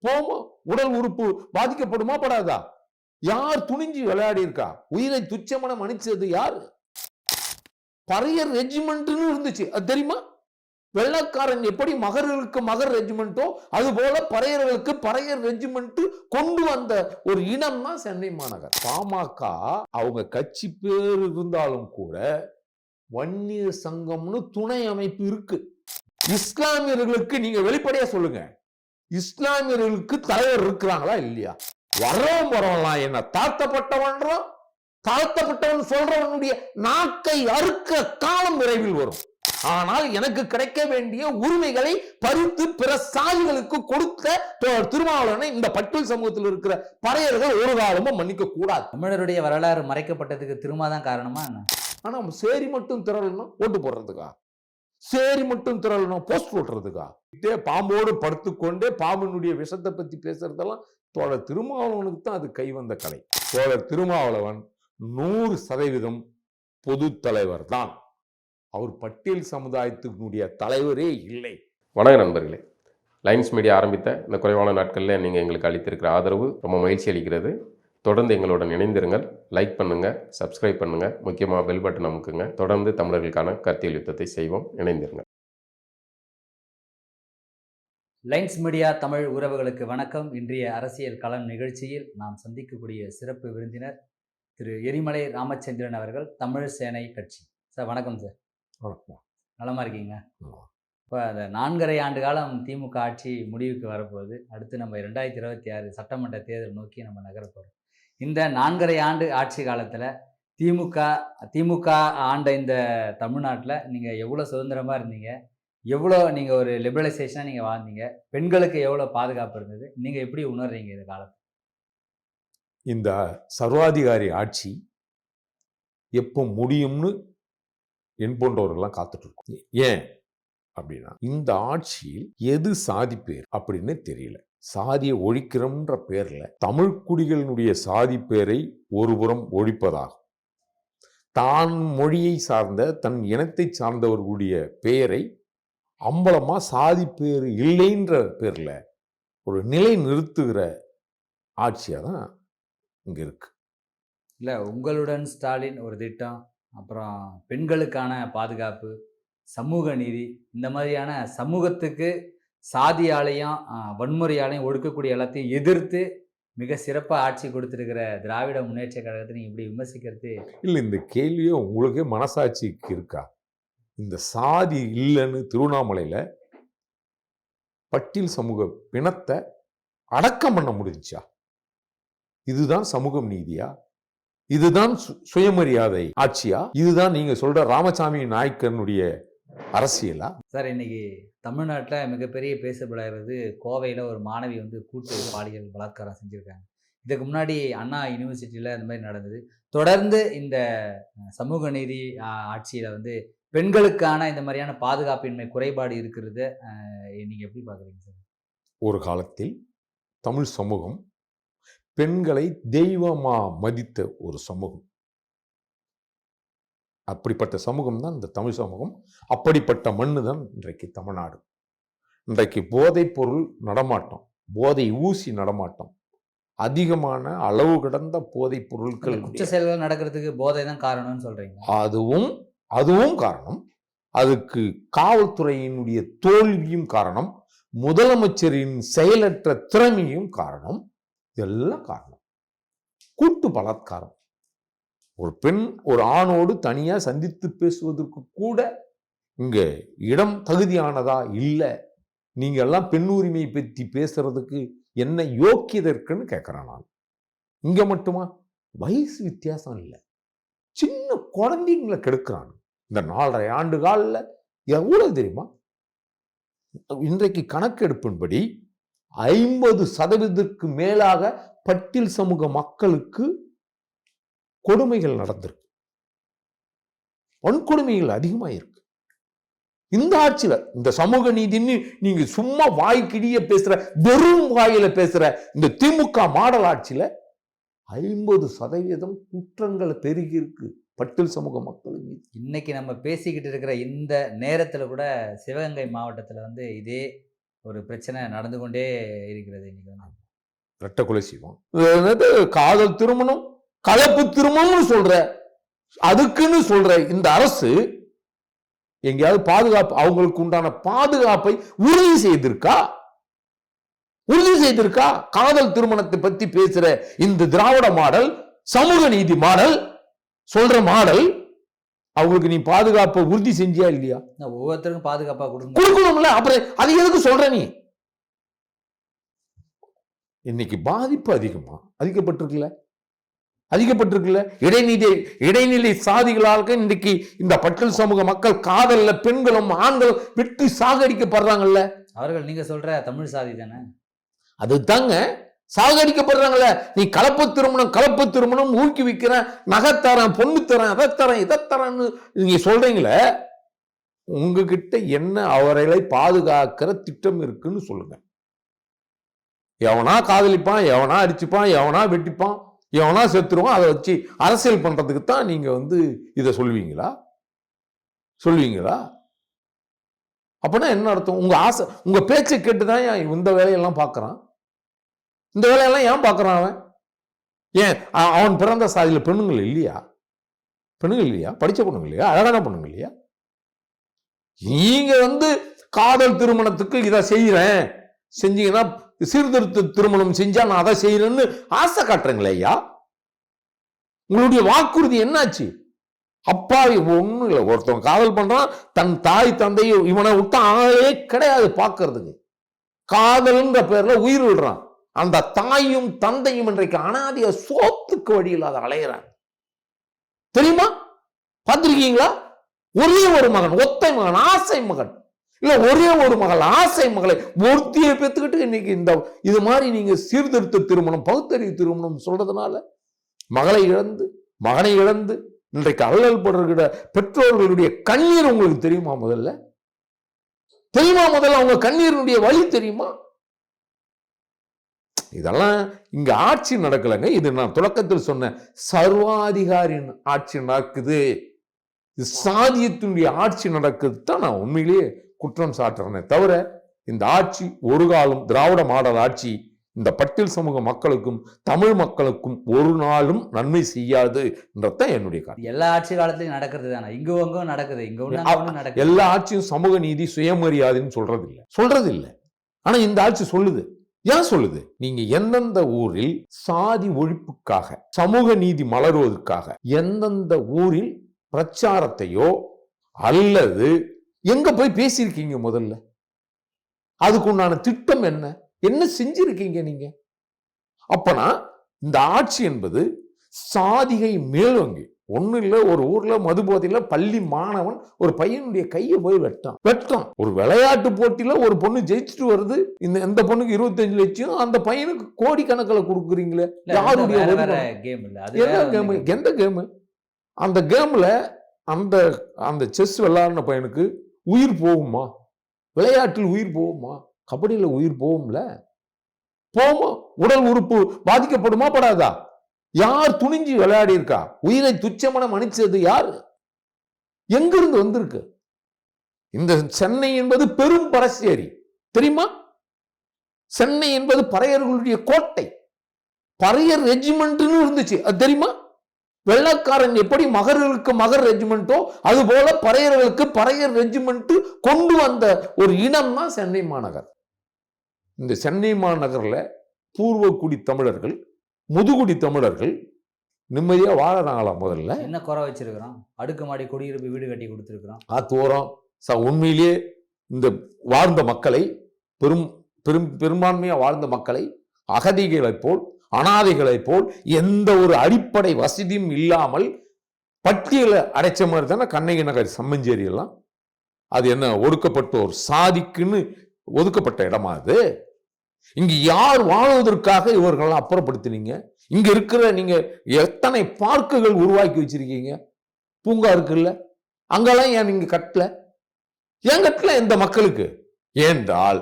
போமா, உடல் உறுப்பு பாதிக்கப்படுமா படாதா? யார் துணிஞ்சு விளையாடி இருக்கா? உயிரை துச்சமன மன்னிச்சது யாரு? பறையர் ரெஜிமெண்ட்னு இருந்துச்சு, அது தெரியுமா? வெள்ளக்காரன் எப்படி மகர்களுக்கு மகர் ரெஜிமெண்டோ அது போல பறையர்களுக்கு பறையர் ரெஜிமெண்ட் கொண்டு வந்த ஒரு இனம் தான் சென்னை மாநகர். பாமக அவங்க கட்சி பேர் இருந்தாலும் கூட வன்னியர் சங்கம்னு துணை அமைப்பு இருக்கு. இஸ்லாமியர்களுக்கு நீங்க வெளிப்படையா சொல்லுங்க, இஸ்லாமியர்களுக்கு தலைவர் இருக்கிறாங்களா இல்லையா? வரவெல்லாம் என்ன தாழ்த்தப்பட்டவன் சொல்றவனுடைய நாக்கை அறுக்க காலம் விரைவில் வரும். ஆனால் எனக்கு கிடைக்க வேண்டிய உரிமைகளை பறித்து பிற சாதிகளுக்கு கொடுத்த திருமாவளவனை இந்த பட்டியல் சமூகத்தில் இருக்கிற பறையர்கள் ஒரு காலமும் மன்னிக்க கூடாது. தமிழருடைய வரலாறு மறைக்கப்பட்டதுக்கு திருமாதான் காரணமா என்ன? ஆனா சேரி மட்டும் திரளணும் ஓட்டு போடுறதுக்கா? சேரி மட்டும் திரளணும் போஸ்ட் ஓட்டுறதுக்கா? பாம்போடு படுத்துக்கொண்டே பாம்பினுடைய விஷத்தை பத்தி பேசுறதெல்லாம் தோழர் திருமாவளவனுக்கு தான் அது கை வந்த கலை. தோழர் திருமாவளவன் 100% பொது தலைவர் தான். அவர் பட்டியல் சமுதாயத்தினுடைய தலைவரே இல்லை. வணக்கம் நண்பர்களே, லைன்ஸ் மீடியா ஆரம்பித்த இந்த குறைவான நாட்களில் நீங்கள் எங்களுக்கு அளித்திருக்கிற ஆதரவு ரொம்ப மகிழ்ச்சி அளிக்கிறது. தொடர்ந்து எங்களுடன் இணைந்திருங்கள். லைக் பண்ணுங்கள், சப்ஸ்கிரைப் பண்ணுங்கள், முக்கியமாக பெல் பட்டன் அமுக்குங்க. தொடர்ந்து தமிழர்களுக்கான கருத்தியல் யுத்தத்தை செய்வோம். இணைந்திருங்கள். லைன்ஸ் மீடியா தமிழ் உறவுகளுக்கு வணக்கம். இன்றைய அரசியல் களம் நிகழ்ச்சியில் நாம் சந்திக்கக்கூடிய சிறப்பு விருந்தினர் திரு எரிமலை ராமச்சந்திரன் அவர்கள், தமிழ் சேனை கட்சி. சார் வணக்கம். சார் வணக்கம். நலமா இருக்கீங்க? இப்போ அந்த 4.5 ஆண்டு காலம் திமுக ஆட்சி முடிவுக்கு வரப்போகுது. அடுத்து நம்ம 2026 சட்டமன்ற தேர்தல் நோக்கி நம்ம நகரப்போகிறோம். இந்த 4.5 ஆண்டு ஆட்சி காலத்தில் திமுக ஆண்ட இந்த தமிழ்நாட்டில் நீங்கள் எவ்வளோ சுதந்திரமாக இருந்தீங்க, எவ்வளோ நீங்கள் ஒரு லிபரலைசேஷனாக நீங்கள் வாழ்ந்தீங்க, பெண்களுக்கு எவ்வளோ பாதுகாப்பு இருந்தது, நீங்கள் எப்படி உணர்றீங்க இந்த காலத்தில்? இந்த சர்வாதிகாரி ஆட்சி எப்போ முடியும்னு என் போன்றவர்கள்லாம் காத்துட்டு இருக்கோம். ஏன் அப்படின்னா, இந்த ஆட்சியில் எது சாதி பேர் அப்படின்னு தெரியல. சாதியை ஒழிக்கிறோம்ன்ற பேர்ல தமிழ் குடிகளினுடைய சாதி பேரை ஒருபுறம் ஒழிப்பதாகும், தான் மொழியை சார்ந்த தன் இனத்தை சார்ந்தவர்களுடைய பெயரை அம்பலமா சாதி பேர் இல்லைன்ற பேர்ல ஒரு நிலை நிறுத்துகிற ஆட்சியா தான் இங்க இருக்கு. இல்லை, உங்களுடன் ஸ்டாலின் ஒரு திட்டம், அப்புறம் பெண்களுக்கான பாதுகாப்பு, சமூக நீதி, இந்த மாதிரியான சமூகத்துக்கு சாதியாலையும் வன்முறையாலையும் ஒடுக்கக்கூடிய எல்லாத்தையும் எதிர்த்து மிக சிறப்பாக ஆட்சி கொடுத்துருக்கிற திராவிட முன்னேற்ற கழகத்தை நீங்கள் இப்படி விமர்சிக்கிறது இல்லை. இந்த கேள்வியோ உங்களுக்கே மனசாட்சிக்கு இருக்கா? இந்த சாதி இல்லைன்னு திருவண்ணாமலையில் பட்டியல் சமூக பிணத்தை அடக்கம் பண்ண முடிஞ்சா? இதுதான் சமூகம் நீதியா? இதுதான் சுயமரியாதை ஆட்சியா? இதுதான் நீங்க சொல்ற ராமசாமி நாயக்கனுடைய அரசியலா? சார், இன்னைக்கு தமிழ்நாட்டில் மிகப்பெரிய பேசப்படுகிறது, கோவையில் ஒரு மாணவி கூட்டு பாலியல் பலாத்காரம் செஞ்சுருக்காங்க. இதுக்கு முன்னாடி அண்ணா யூனிவர்சிட்டியில் இந்த மாதிரி நடந்தது. தொடர்ந்து இந்த சமூக நீதி ஆட்சியில் பெண்களுக்கான இந்த மாதிரியான பாதுகாப்பின்மை குறைபாடு இருக்கிறத நீங்கள் எப்படி பார்க்குறீங்க சார்? ஒரு காலத்தில் தமிழ் சமூகம் பெண்களை தெய்வமா மதித்த ஒரு சமூகம். அப்படிப்பட்ட சமூகம் தான் இந்த தமிழ் சமூகம். அப்படிப்பட்ட மண்ணு தான் இன்றைக்கு தமிழ்நாடு. இன்றைக்கு போதைப் பொருள் நடமாட்டம், போதை ஊசி நடமாட்டம், அதிகமான அளவு கடந்த போதைப் பொருட்கள், குற்ற செயல்கள் நடக்கிறதுக்கு போதை தான் காரணம்னு சொல்றீங்க? அதுவும் காரணம். அதுக்கு காவல்துறையினுடைய தோல்வியும் காரணம், முதலமைச்சரின் செயலற்ற திறமையும் காரணம். இதெல்லாம் காரணம். கூட்டு பலாத்காரம். ஒரு பெண் ஒரு ஆணோடு தனியா சந்தித்து பேசுவதற்கு கூட இங்க இடம் தகுதியானதா இல்லை. நீங்க எல்லாம் பெண் உரிமையை பற்றி பேசுறதுக்கு என்ன யோக்கியதை இருக்குன்னு கேட்கிறேன் நான். இங்க மட்டுமா? வயசு வித்தியாசம் இல்லை, சின்ன குழந்தைங்களை கெடுக்கிறான். இந்த 4.5 ஆண்டு காலில் எவ்வளவு தெரியுமா? இன்றைக்கு கணக்கெடுப்பின்படி 50% மேலாக பட்டியல் சமூக மக்களுக்கு கொடுமைகள் நடந்திருக்கு. வன்கொடுமைகள் அதிகமாயிருக்கு இந்த ஆட்சியில. இந்த சமூக நீதின்னு நீங்க சும்மா வாய்க்கிடிய பேசுற, வெறும் வாயில பேசுற இந்த திமுக மாடல் ஆட்சியில 50% குற்றங்கள் பெருகி இருக்கு பட்டியல் சமூக மக்கள் மீது. இன்னைக்கு நம்ம பேசிக்கிட்டு இருக்கிற இந்த நேரத்தில் கூட சிவகங்கை மாவட்டத்தில் இதே ஒரு பிரச்சனை நடந்து கொண்டே இருக்கிறது இன்னைக்கு வந்து. ரெட்டை கொலை செய்வோம். என்னது காதல் திருமணம், கலப்பு திருமணம்னு சொல்ற, அதுக்குன்னு சொல்ற இந்த அரசு எங்கேயாவது பாதுகாப்பு, அவங்களுக்கு உண்டான பாதுகாப்பை உறுதி செய்திருக்கா? உறுதி செய்திருக்கா? காதல் திருமணத்தை பத்தி பேசுற இந்த திராவிட மாடல், சமூக நீதி மாடல் சொல்ற மாடல், அவங்களுக்கு நீ பாதுகாப்பை உறுதி செஞ்சியா இல்லையா? ஒவ்வொருத்தருக்கும் பாதுகாப்பா கொடுக்கணும்ல. அப்புறம் அது எதுக்கு சொல்ற நீ? இன்னைக்கு பாதிப்பு அதிகப்பட்டிருக்குல்ல. இடைநிலை சாதிகளாக இன்னைக்கு இந்த பட்டியல் சமூக மக்கள் காதல்ல பெண்களும் ஆண்களும் வெட்டி சாகடிக்கப்படுறாங்கல்ல. அவர்கள் நீங்க சொல்ற தமிழ் சாதி தானே, அதுதாங்க சாகடிக்கப்படுறாங்கல்ல. நீ கலப்பு திருமணம் ஊக்குவிக்கிற, நகைத்தரேன், பொண்ணு தரேன், அதைத்தரேன், இதைத்தரேன்னு நீங்க சொல்றீங்களே, உங்ககிட்ட என்ன அவர்களை பாதுகாக்கிற திட்டம் இருக்குன்னு சொல்லுங்க. எவனா காதலிப்பான், எவனா அடிச்சுப்பான், எவனா வெட்டிப்பான், எவனா செத்துருவான், அதை வச்சு அரசியல் பண்றதுக்கு தான் நீங்க வந்து இதை சொல்லுவீங்களா? அப்படின்னா என்ன அர்த்தம்? உங்க ஆசை, உங்க பேச்சை கேட்டுதான் இந்த வேலையெல்லாம் பார்க்கறான். இந்த வேலையெல்லாம் ஏன் பார்க்கறான் அவன்? ஏன் அவன் பிறந்த சாதியில பெண்ணுங்கள் இல்லையா? படிச்ச பொண்ணுங்க இல்லையா? அழகான பொண்ணுங்க இல்லையா? நீங்க வந்து காதல் திருமணத்துக்கு இதை செய்யறேன், செஞ்சீங்கன்னா சீர்திருத்த திருமணம் செஞ்சா நான் அதை செய்யறேன்னு ஆசை காட்டுறீங்களே ஐயா. உங்களுடைய வாக்குறுதி என்னாச்சு? அப்பாவி ஒண்ணும் இல்லை. ஒருத்தவன் காதல் பண்றான், தன் தாய் தந்தையும் இவனை விட்டு ஆளே கிடையாது பார்க்கறதுக்கு. காதல்ன்ற பேர்ல உயிர் விடுறான். அந்த தாயும் தந்தையும் இன்றைக்கு அனாதைய சோத்துக்கு வழி இல்லாத அலையிறாங்க. தெரியுமா? பார்த்திருக்கீங்களா? ஒரே ஒரு மகன், ஒத்தை மகன், ஆசை மகன், இல்ல ஒரே ஒரு மகள், ஆசை மகளை ஒருத்தியை பெற்றுக்கிட்டு இன்னைக்கு இந்த இது மாதிரி நீங்க சீர்திருத்த திருமணம், பகுத்தறிவு திருமணம் சொல்றதுனால மகனை இழந்து இன்றைக்கு அல்லல் படுகிற பெற்றோர்களுடைய கண்ணீர் உங்களுக்கு தெரியுமா? முதல்ல அவங்க கண்ணீருடைய வழி தெரியுமா? இதெல்லாம் இங்க ஆட்சி நடக்கலைங்க. இது நான் தொடக்கத்தில் சொன்ன சர்வாதிகாரின் ஆட்சி நடக்குது, இது சாதியத்தினுடைய ஆட்சி நடக்குது தான் நான் உண்மையிலேயே குற்றம் சாட்டுறேனே தவிர, இந்த ஆட்சி ஒரு காலம் திராவிட மாடல் ஆட்சி இந்த பட்டியல் சமூக மக்களுக்கும் தமிழ் மக்களுக்கும் ஒரு நாளும் நன்மை செய்யாது என்றதான் என்னுடைய காரணம். எல்லா ஆட்சி காலத்திலும் நடக்கிறது தானே, இங்க நடக்குது. எல்லா ஆட்சியும் சமூக நீதி சுயமரியாதைன்னு சொல்றது இல்லை. ஆனா இந்த ஆட்சி சொல்லுது. ஏன் சொல்லுது? நீங்க எந்தெந்த ஊரில் சாதி ஒழிப்புக்காக, சமூக நீதி மலர்வதற்காக எந்தெந்த ஊரில் பிரச்சாரத்தையோ அல்லது எங்க போய் பேசியிருக்கீங்க? முதல்ல அதுக்கு உண்டான திட்டம் என்ன செஞ்சிருக்கீங்க நீங்க? அப்பனா இந்த ஆட்சி என்பது சாதிகை மேலோங்கி. ஒண்ணு இல்ல, ஒரு ஊர்ல மதுபோதையில பள்ளி மாணவன் ஒரு பையனுடைய கையை போய் வெட்டான். ஒரு விளையாட்டு போட்டியில ஒரு பொண்ணு ஜெயிச்சுட்டு வருது, இந்த பொண்ணுக்கு 25 லட்சம், அந்த பையனுக்கு கோடிக்கணக்கில் கொடுக்குறீங்களே. யாருடைய எந்த கேம்? அந்த கேம்ல அந்த செஸ் விளையாடின பையனுக்கு உயிர் போகுமா? விளையாட்டில் உயிர் போகுமா? கபடியில உயிர் போகும்ல? போகுமா? உடல் உறுப்பு பாதிக்கப்படுமா படாதா? யார் துணிஞ்சு விளையாடி இருக்கா? உயிரை துச்சமன மன்னிச்சது யாரு? எங்கிருந்து வந்திருக்கு? இந்த சென்னை என்பது பெரும் பரசேரி தெரியுமா? சென்னை என்பது பறையர்களுடைய கோட்டை. பறையர் ரெஜிமெண்ட்னு இருந்துச்சு, அது தெரியுமா? வெள்ளக்காரன் எப்படி மகர்களுக்கு மகர் ரெஜிமெண்டோ அது போல பறையர்களுக்கு பறையர் ரெஜிமெண்ட் கொண்டு வந்த ஒரு இடம் தான் சென்னை மாநகர். இந்த சென்னை மாநகர்ல பூர்வக்குடி தமிழர்கள், முதுகுடி தமிழர்கள் நிம்மதியா வாழறாங்களா? முதல்ல என்ன குறை வச்சிருக்கிறோம்? அடுக்குமாடி குடியிருப்பு வீடு கட்டி கொடுத்திருக்கிறோம். தோறம் உண்மையிலேயே இந்த வாழ்ந்த மக்களை, பெரும்பான்மையா வாழ்ந்த மக்களை அகதிகளைப் போல், அனாதைகளைப் போல், எந்த ஒரு அடிப்படை வசதியும் இல்லாமல் பட்டியலை அடைச்ச மாதிரி தானே கண்ணகி நகர், சம்மஞ்சேரி எல்லாம். அது என்ன ஒடுக்கப்பட்ட ஒரு சாதிக்குன்னு ஒதுக்கப்பட்ட இடமா? அது இங்க யார் வாழ்வதற்காக இவர்கள்லாம் அப்புறப்படுத்தினீங்க? இங்க இருக்கிற நீங்க எத்தனை பார்க்குகள் உருவாக்கி வச்சிருக்கீங்க? பூங்கா இருக்குல்ல, அங்கெல்லாம் ஏன் நீங்க கட்டல? ஏன் கட்டல இந்த மக்களுக்கு? ஏனென்றால்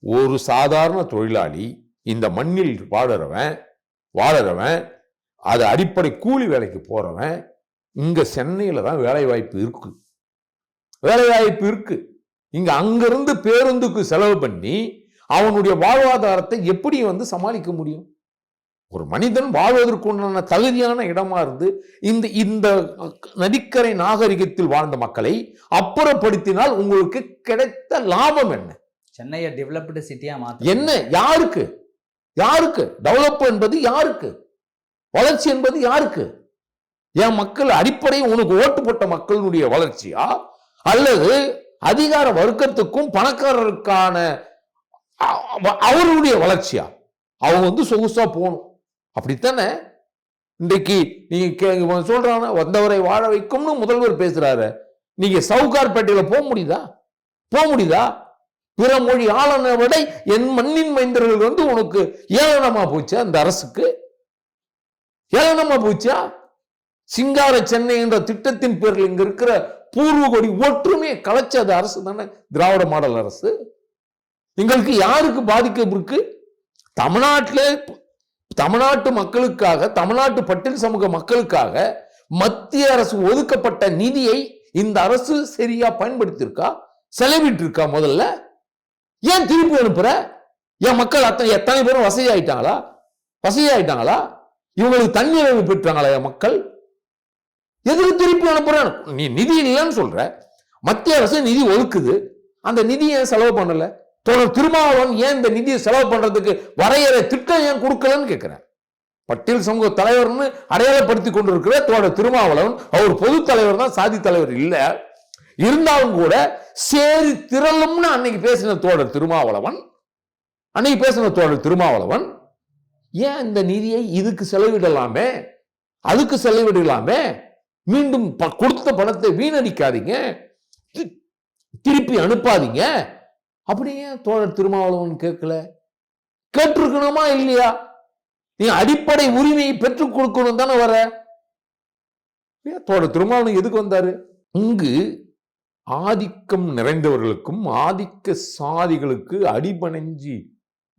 ஒரு சாதாரண தொழிலாளி இந்த மண்ணில் வாழறவன் அது அடிப்படை கூலி வேலைக்கு போறவன் இங்க சென்னையில தான் வேலை வாய்ப்பு இருக்கு. இங்க அங்கிருந்து பேருந்துக்கு செலவு பண்ணி அவனுடைய வாழ்வாதாரத்தை எப்படி சமாளிக்க முடியும்? ஒரு மனிதன் வாழ்வதற்குண்டான தகுதியான இடமா இருந்து இந்த இந்த நதிக்கரை நாகரிகத்தில் வாழ்ந்த மக்களை அப்புறப்படுத்தினால் உங்களுக்கு கிடைத்த லாபம் என்ன? சென்னையை டெவலப்டு சிட்டியா மாத்த என்ன? யாருக்கு? யாருக்கு டெவலப் என்பது? யாருக்கு வளர்ச்சி என்பது? யாருக்கு? என் மக்கள் அடிப்படை உனக்கு ஓட்டு போட்ட மக்களுடைய வளர்ச்சியா, அல்லது அதிகார வர்க்கத்துக்கும் பணக்காரருக்கான அவருடைய வளர்ச்சியா? அவங்க சொகுசா போகணும், அப்படித்தானே? இன்றைக்கு நீங்க சொல்றாங்க வந்தவரை வாழ வைக்கும்னு முதல்வர் பேசுறாரு. நீங்க சவுகார்பேட்டையில போக முடியுதா? போக முடியுதா? பிற மொழி ஆளுநரை விட என் மண்ணின் மைந்தர்கள் உனக்கு ஏளனமா போச்சா? அந்த அரசுக்கு ஏளனமா போச்சா? சிங்கார சென்னை என்ற திட்டத்தின் பேரில் இங்க இருக்கிற பூர்வ கொடி ஒற்றுமையை கலைச்சது அரசு தானே, திராவிட மாடல் அரசு. எங்களுக்கு யாருக்கு பாதிக்க இருக்கு? தமிழ்நாட்டிலே தமிழ்நாட்டு மக்களுக்காக, தமிழ்நாட்டு பட்டியல் சமூக மக்களுக்காக மத்திய அரசு ஒதுக்கப்பட்ட நிதியை இந்த அரசு சரியா பயன்படுத்தி இருக்கா? செலவிட்டு இருக்கா? முதல்ல ஏன் திருப்பி அனுப்புற? என் மக்கள் எத்தனை பேரும் வசதி ஆயிட்டாங்களா? இவங்களுக்கு தண்ணீர் பெற்றாங்களா என் மக்கள்? எதுக்கு திருப்பி அனுப்புறேன்? நீ நிதி இல்லைன்னு சொல்ற, மத்திய அரசு நிதி ஒதுக்குது, அந்த நிதியை ஏன் செலவு பண்ணல? தோழர் திருமாவளவன் ஏன் இந்த நிதியை செலவு பண்றதுக்கு வரையறை திட்டம் ஏன் கொடுக்கலன்னு கேட்கிறேன். பட்டியல் சமூக தலைவர்னு அடையாளப்படுத்தி கொண்டிருக்கிற தோழர் திருமாவளவன் அவர் பொது தலைவர் தான், சாதி தலைவர் இல்ல. இருந்தாலும் கூட சேரி திரளும்னு அன்னைக்கு பேசின தோழர் திருமாவளவன் ஏன் இந்த நிதியை இதுக்கு செலவிடலாமே, அதுக்கு செலவிடலாமே? மீண்டும் கொடுத்த பணத்தை வீணடிக்காதீங்க, திருப்பி அனுப்பாதீங்க அப்படியே தோழர் திருமாவளவன் கேட்கல? கேட்டிருக்கணுமா இல்லையா? நீ அடிப்படை உரிமையை பெற்றுக் கொடுக்கணும் தானே வர. தோழர் திருமாவளவன் எதுக்கு வந்தாரு? இங்கு ஆதிக்கம் நிறைந்தவர்களுக்கும் ஆதிக்க சாதிகளுக்கு அடிபணிஞ்சி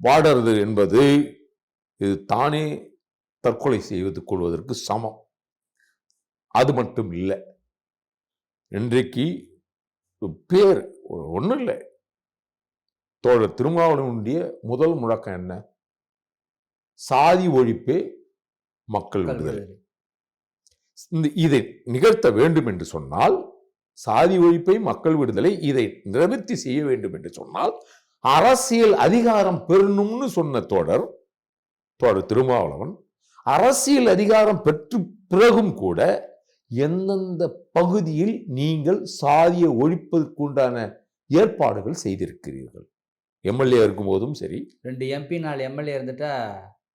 வாடுறது என்பது இது தானே தற்கொலை செய்வது கொள்வதற்கு சமம். அது மட்டும் இல்லை, இன்றைக்கு பேர் ஒன்றும் இல்லை, தோழர் திருமாவளவனுடைய முதல் முழக்கம் என்ன? சாதி ஒழிப்பே மக்கள் விடுதலை. இதை நிகழ்த்த வேண்டும் என்று சொன்னால், சாதி ஒழிப்பை மக்கள் விடுதலை இதை நிவர்த்தி செய்ய வேண்டும் என்று சொன்னால் அரசியல் அதிகாரம் பெறணும்னு சொன்ன தோழர் திருமாவளவன் அரசியல் அதிகாரம் பெற்று பிறகும் கூட எந்தெந்த பகுதியில் நீங்கள் சாதிய ஒழிப்பதற்குண்டான ஏற்பாடுகள் செய்திருக்கிறீர்கள்? எம்எல்ஏ இருக்கும் போதும் சரி, 2 MP 4 MLA இருந்துட்டா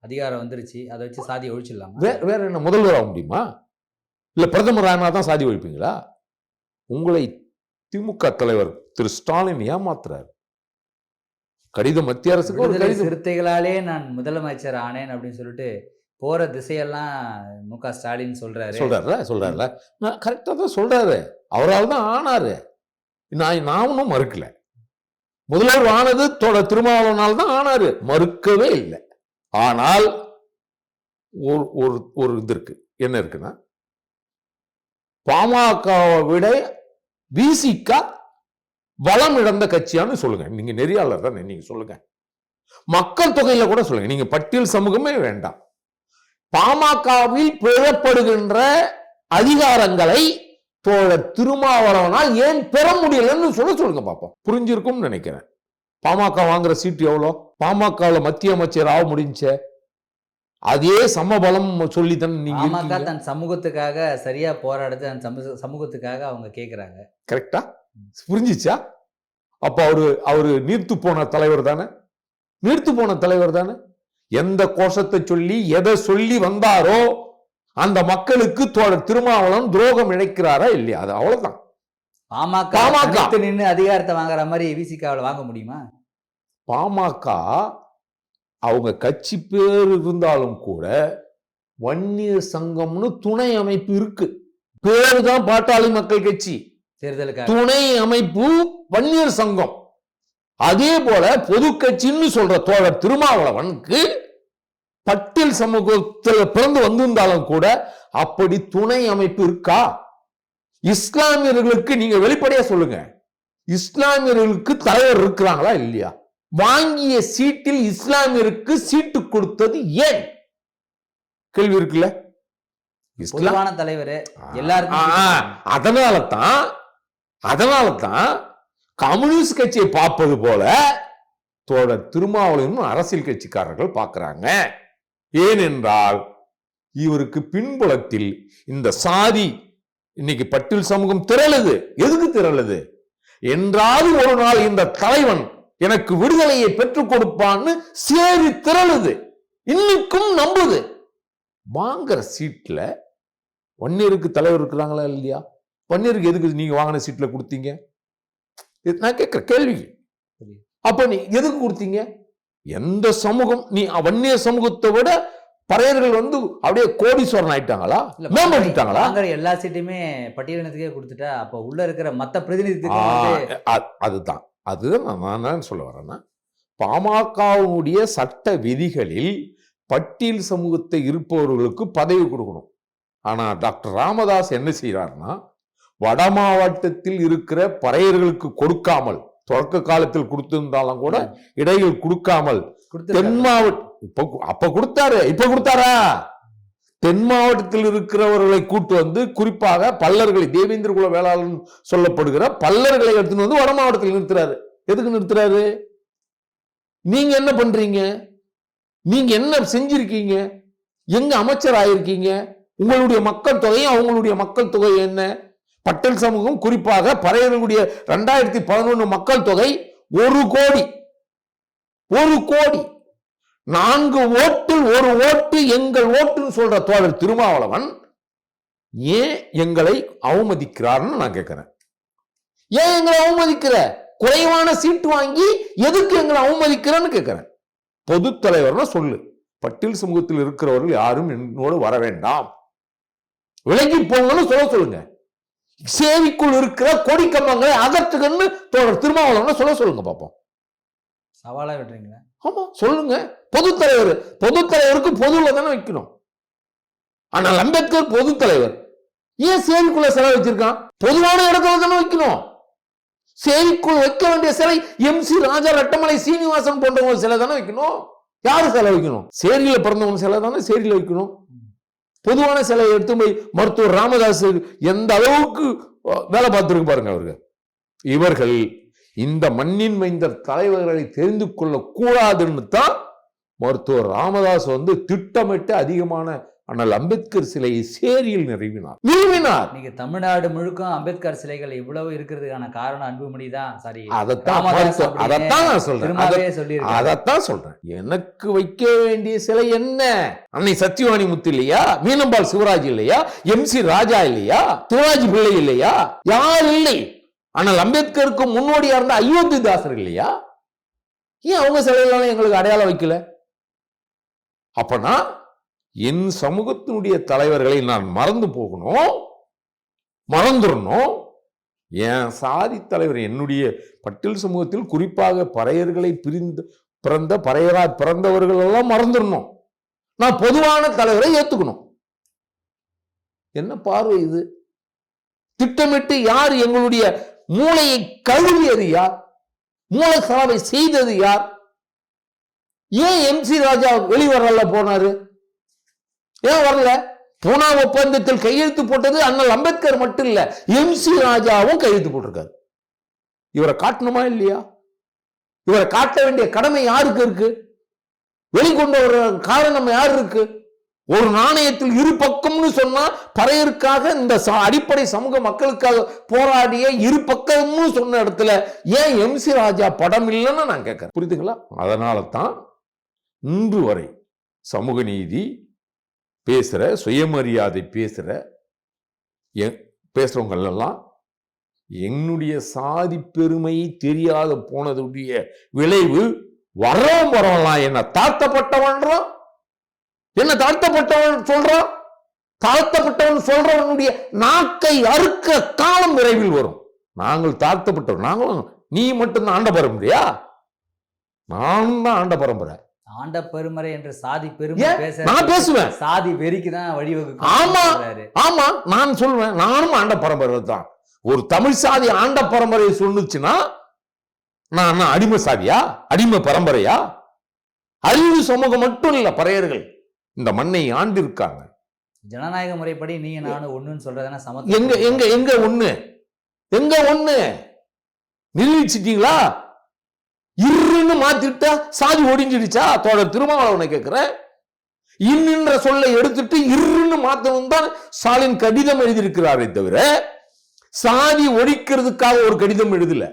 அதிகாரம் வந்துருச்சு, அதை வச்சு சாதி ஒழிச்சிடலாம். வேற என்ன முதல்வர் ஆக முடியுமா? இல்ல பிரதமர் ஆனா தான் சாதி ஒழிப்பீங்களா? உங்களை திமுக தலைவர் திரு ஸ்டாலின் ஏமாத்துறாரு. கடிதம் மத்திய அரசுக்கு ஒரு கடிதம், சிறுத்தைகளாலே நான் முதலமைச்சர் ஆனேன் அப்படின்னு சொல்லிட்டு போற திசையெல்லாம் மு.க. ஸ்டாலின் சொல்றாருல நான் கரெக்டா தான் சொல்றாரு. அவரால் தான் ஆனாரு, நானும் மறுக்கல. முதல்வர் ஆனது தோழர் திருமாவளவனால் தான் ஆனாரு, மறுக்கவே இல்லை. ஆனால் ஒரு இது இருக்கு. என்ன இருக்குன்னா, பாமகவை விட விசிக வளம் இழந்த கட்சியான்னு சொல்லுங்க. நீங்க நெறியாளர் தான், நீங்க சொல்லுங்க. மக்கள் தொகையில கூட சொல்லுங்க, நீங்க பட்டியல் சமூகமே வேண்டாம். பாமகவில் பெறப்படுகின்ற அதிகாரங்களை தோழர் திருமாவளவனால் ஏன் பெற முடியலன்னு சொல்லுங்க பாப்போம். புரிஞ்சிருக்கும் நினைக்கிறேன். பாமக வாங்குற சீட்டு எவ்வளோ? பாமகவில் மத்திய அமைச்சர் ஆக முடிஞ்ச அதே சமபலம் சொல்லித்தான் நீங்க தன் சமூகத்துக்காக சரியா போராடுறது, தன் சமூகத்துக்காக அவங்க கேட்கிறாங்க. கரெக்டா புரிஞ்சிச்சா? அப்ப அவரு நீர்த்து போன தலைவர் தானே. எந்த கோஷத்தை சொல்லி எதை சொல்லி வந்தாரோ அந்த மக்களுக்கு தோழர் திருமாவளவன் துரோகம் இழைக்கிறாரா இல்லையா? அது அவ்வளவுதான். பாமக நின்று அதிகாரத்தை வாங்குற மாதிரி விசிகாவில் வாங்க முடியுமா? பாமக அவங்க கட்சி பேர் இருந்தாலும் கூட வன்னியர் சங்கம்னு துணை அமைப்பு இருக்கு. பேரு தான் பாட்டாளி மக்கள் கட்சி, தேர்தலுக்கு துணை அமைப்பு வன்னியர் சங்கம். அதே போல பொது கட்சின்னு சொல்ற தோழர் திருமாவளவனுக்கு பட்டியல் சமூகத்தில் பிறந்து வந்திருந்தாலும் கூட அப்படி துணை அமைப்பு இருக்கா? இஸ்லாமியர்களுக்கு நீங்க வெளிப்படையா சொல்லுங்க, இஸ்லாமியர்களுக்கு தலைவர் இருக்கிறாங்களா இல்லையா? வாங்கிய சீட்டில் இஸ்லாமியருக்கு சீட்டு கொடுத்தது ஏன்? கேள்வி இருக்குல்ல. பொதுவான தலைவர் எல்லாருக்கும். அதனாலதான் கம்யூனிஸ்ட் கட்சியை பார்ப்பது போல தோழர் திருமாவளவன் அரசியல் கட்சிக்காரர்கள் பார்க்கிறாங்க. ஏனென்றால் இவருக்கு பின்புலத்தில் இந்த சாதி இன்னைக்கு பட்டியல் சமூகம் திரளுது. எதுக்கு திரளுது என்றால் ஒரு நாள் இந்த தலைவன் எனக்கு விடுதலையை பெற்றுக் கொடுப்பான்னு சேரி திரளுது. இன்னைக்கும் நம்புது. வாங்குற சீட்ல வன்னியருக்கு தலைவர் இருக்கிறாங்களா இல்லையா? வன்னியருக்கு எதுக்கு நீங்க வாங்கின சீட்ல கொடுத்தீங்க? நான் கேட்கிற கேள்வி. அப்ப நீ எதுக்கு கொடுத்தீங்க? எந்த சமூகம், நீ வன்னிய சமூகத்தை விட பறையர்கள் அப்படியே கோடீஸ்வரன் ஆயிட்டாங்களா? மேம்படுத்திட்டாங்களா? எல்லா சீட்டையுமே பட்டியலினத்துக்கே கொடுத்துட்டா அப்ப உள்ள இருக்கிற மத்த பிரதிநிதித்துவம் அதுதான் நான் சொல்ல வரேன்னா, பாமகவுடைய சட்ட விதிகளில் பட்டியல் சமூகத்தை இருப்பவர்களுக்கு பதவி கொடுக்கணும். ஆனா டாக்டர் ராமதாஸ் என்ன செய்யறாருன்னா, வட மாவட்டத்தில் இருக்கிற பறையர்களுக்கு கொடுக்காமல், தொடக்க காலத்தில் கொடுத்திருந்தாலும் கூட இடையில் கொடுக்காமல், தென் மாவட்ட அப்ப கொடுத்தாரு, இப்ப கொடுத்தாரா? தென் மாவட்டத்தில் இருக்கிறவர்களை கூட்டு குறிப்பாக பல்லர்களை, தேவேந்திர குல வேளாளர் சொல்லப்படுகிற பல்லர்களை எடுத்துன்னு வட மாவட்டத்தில் நிறுத்துறாரு. எதுக்கு நிறுத்துறாரு? நீங்க என்ன பண்றீங்க? நீங்க என்ன செஞ்சிருக்கீங்க? எங்க அமைச்சர் ஆயிருக்கீங்க? உங்களுடைய மக்கள் தொகையும் அவங்களுடைய மக்கள் தொகை என்ன? பட்டேல் சமூகம் குறிப்பாக பறையர்களுடைய 2011 மக்கள் தொகை 1 கோடி. 4 ஓட்டில் 1 ஓட்டு எங்கள் ஓட்டுன்னு சொல்ற தோழர் திருமாவளவன் ஏன் எங்களை அவமதிக்கிறார்னு நான் கேட்கிறேன். ஏன் எங்களை அவமதிக்கிற? குறைவான சீட்டு வாங்கி எதுக்கு எங்களை அவமதிக்கிறேன்னு கேட்கிறேன். பொது தலைவர்னா சொல்லு. பட்டியல் சமூகத்தில் இருக்கிறவர்கள் யாரும் என்னோடு வர வேண்டாம், விலகி போங்கன்னு சொல்லுங்க. சேரிக்குள் இருக்கிற கொடி கம்பங்களை அகற்றுகன்னு தோழர் திருமாவளவன் சொல்லுங்க பாப்போம். சவாலா விடுறீங்களா? ஆமா சொல்லுங்க. பொது தலைவருக்கு பொதுல தானே வைக்கணும். ஆனால் அம்பேத்கர் பொது தலைவர் ஏன் சேரிக்குள்ள சிலை வச்சிருக்கான்? பொதுவான இடத்துல தானே வைக்கணும். சேரிக்குள் வைக்க வேண்டிய சிலை MC ராஜா, ரெட்டமலை சீனிவாசன் போன்றவங்க சிலை தானே வைக்கணும். யாரு சிலை வைக்கணும்? சேரியில பிறந்தவங்க சிலை தானே சேரியில வைக்கணும். பொதுவான சிலையை எடுத்து போய் மருத்துவர் ராமதாஸ் எந்த அளவுக்கு வேலை பார்த்திருக்கு பாருங்க. இவர்கள் இந்த மண்ணின் மைந்தர் தலைவர்களை தெரிந்து கொள்ள கூடாதுன்னு தான் மருத்துவர் ராமதாஸ் திட்டமிட்டு அதிகமான ஆனால் அம்பேத்கர் சிலையை சேரியில் நிறுவினார். நீங்க தமிழ்நாடு முழுக்க அம்பேத்கர் சிலைகள் இவ்வளவு இருக்கிறதுக்கான காரணம் அன்புமணி தான். சரி, அதைத்தான் சொல்றேன். எனக்கு வைக்க வேண்டிய சிலை என்ன? அன்னை சத்தியவாணி முத்து இல்லையா? மீனம்பாள் சிவராஜ் இல்லையா? MC ராஜா இல்லையா? சிவராஜ் பிள்ளை இல்லையா? யார் இல்லை? ஆனால் அம்பேத்கருக்கு முன்னோடியா இருந்த அயோத்திதாசர் இல்லையா? ஏன் அவங்க சிலைகளால எங்களுக்கு அடையாளம் வைக்கல? அப்பனா என் சமூகத்தினுடைய தலைவர்களை நான் மறந்துடணும். என் சாதி தலைவர், என்னுடைய பட்டியல் சமூகத்தில் குறிப்பாக பறையர்களை பிறந்தவர்கள் எல்லாம் மறந்துடணும். நான் பொதுவான தலைவரை ஏத்துக்கணும். என்ன பார்வை இது? திட்டமிட்டு யார் எங்களுடைய மூளையை கழுவியது யார்? மூளை சலவை செய்தது யார்? ஏன் MC ராஜா வெளிவரல போனாரு? ஏன் வரல? பூனா ஒப்பந்தத்தில் கையெழுத்து போட்டது அண்ணல் அம்பேத்கர் மட்டும் இல்ல, MC ராஜாவும் கையெழுத்து போட்டிருக்காரு. இவரை காட்டணுமா இல்லையா? இவரை காட்ட வேண்டிய கடமை யாருக்கு இருக்கு? வெளிக்கொண்ட ஒரு காரணம் யாரு இருக்கு? ஒரு நாணயத்தில் இரு பக்கம்னு சொன்னா பறையருக்காக இந்த அடிப்படை சமூக மக்களுக்காக போராடிய இரு பக்கம்னு சொன்ன இடத்துல ஏன் MC ராஜா படம் இல்லைன்னு நான் கேட்கிறேன். புரியுதுங்களா? அதனால தான் இன்று வரை சமூக நீதி பேசுற, சுயமரியாதை பேசுறவங்க எல்லாம் என்னுடைய சாதி பெருமையை தெரியாத போனதுடைய விளைவு வரலாம். என்ன தாழ்த்தப்பட்டவன் சொல்றவனுடைய நாக்கை அறுக்க காலம் விரைவில் வரும். நாங்கள் தாழ்த்தப்பட்டவன், நாங்களும் நீ மட்டும் ஆண்ட பரம்பரையா? நான் தான் ஆண்ட பரம்பரை. ஆண்ட பெருமறை என்று சாதி பெருமை நான் பேசுவேன். சாதி வெறிக்கு தான் வழிவகுக்கும். ஆமா, நான் சொல்லுவேன். நானும் ஆண்ட பரம்பரை தான். ஒரு தமிழ் சாதி ஆண்ட பரம்பரை சொன்னுச்சுன்னா நான் அடிமை சாதியா, அடிமை பரம்பரையா? அறிவு சமூகம் மட்டும் இல்ல, பறையர்கள் இந்த மண்ணை ஆண்டிருக்காங்க. ஜனநாயக முறைப்படி நீங்க நானும் ஒண்ணுன்னு சொல்றதுனா எங்க எங்க எங்க ஒண்ணு, எங்க ஒண்ணு நிரூபிச்சிட்டீங்களா? இருன்னு மாத்திட்டா சாதி ஒடிஞ்சிடுச்சா? தோழர் திருமாவளவனை கேட்கிறேன். இன்னின்ற சொல்லை எடுத்துட்டு இருன்னு மாத்தணும் தான் ஸ்டாலின் கடிதம் எழுதியிருக்கிறாரே தவிர சாதி ஒழிக்கிறதுக்காக ஒரு கடிதம் எழுதல.